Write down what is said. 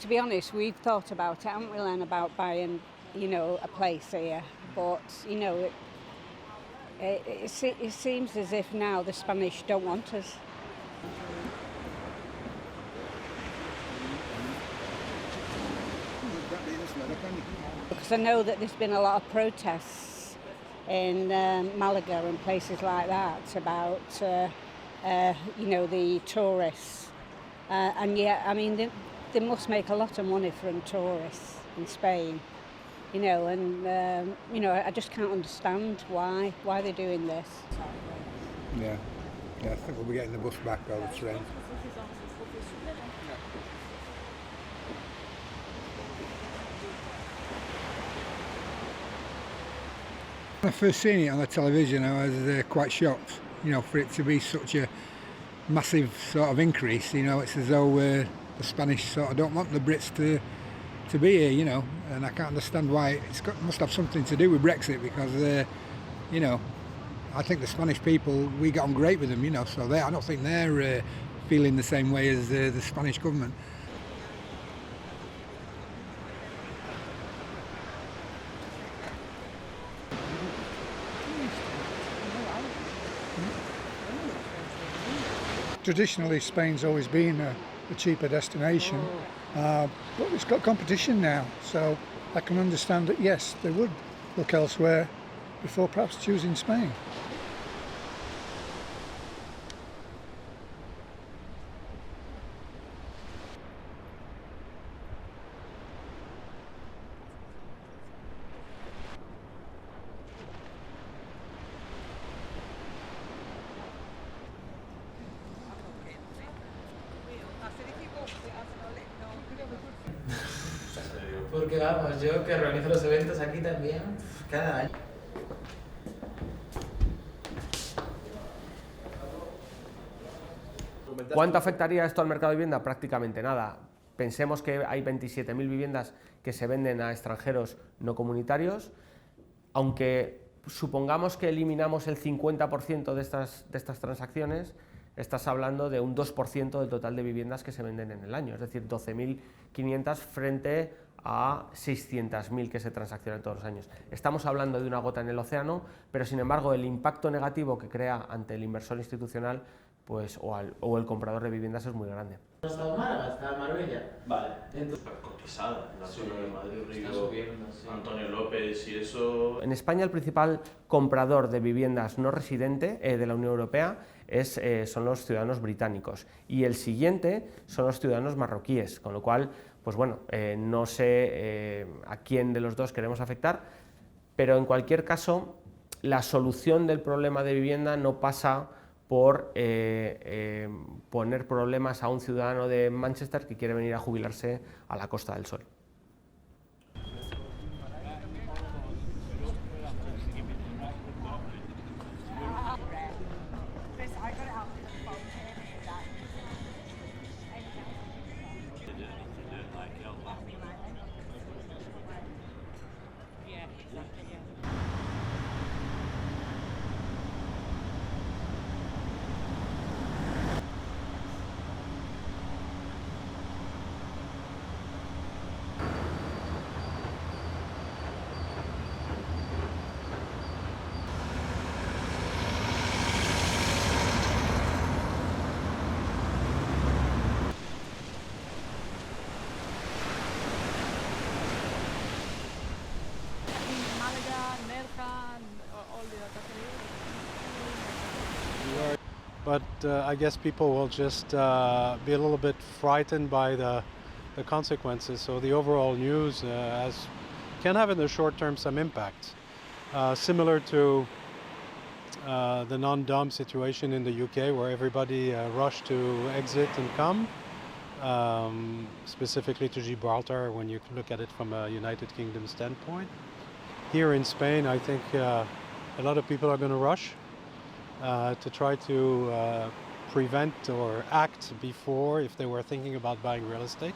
to be honest, we've thought about it, haven't we, Len, about buying, a place here. But, it seems as if now the Spanish don't want us. Because I know that there's been a lot of protests in Malaga and places like that about, the tourists. And yet, I mean, they must make a lot of money from tourists in Spain, and, I just can't understand why they're doing this. Yeah, I think we'll be getting the bus back or the train. When I first seen it on the television, I was quite shocked, for it to be such a massive sort of increase. It's as though the Spanish sort of don't want the Brits to be here, and I can't understand why. Must have something to do with Brexit, because, I think the Spanish people, we get on great with them, so I don't think they're feeling the same way as the Spanish government. Traditionally, Spain's always been a cheaper destination, but it's got competition now, so I can understand that, yes, they would look elsewhere before perhaps choosing Spain. Porque vamos, yo que organizo los eventos aquí también, cada año. ¿Cuánto afectaría esto al mercado de vivienda? Prácticamente nada. Pensemos que hay 27.000 viviendas que se venden a extranjeros no comunitarios. Aunque supongamos que eliminamos el 50% de estas transacciones, estás hablando de un 2% del total de viviendas que se venden en el año, es decir, 12.500 frente a 600.000 que se transaccionan todos los años. Estamos hablando de una gota en el océano, pero sin embargo el impacto negativo que crea ante el inversor institucional o el comprador de viviendas es muy grande. ¿No ha estado Málaga? ¿Está Marbella? Vale. Entonces, Cotizada en la zona de Madrid, está Río, subiendo, sí. Antonio López y eso. En España el principal comprador de viviendas no residente de la Unión Europea son los ciudadanos británicos, y el siguiente son los ciudadanos marroquíes, con lo cual, pues bueno, no sé a quién de los dos queremos afectar, pero en cualquier caso la solución del problema de vivienda no pasa por poner problemas a un ciudadano de Manchester que quiere venir a jubilarse a la Costa del Sol. But I guess people will just be a little bit frightened by the consequences. So the overall news can have in the short term some impact, similar to the non-dom situation in the UK, where everybody rushed to exit and come, specifically to Gibraltar when you look at it from a United Kingdom standpoint. Here in Spain, I think a lot of people are going to rush to try to prevent or act before if they were thinking about buying real estate.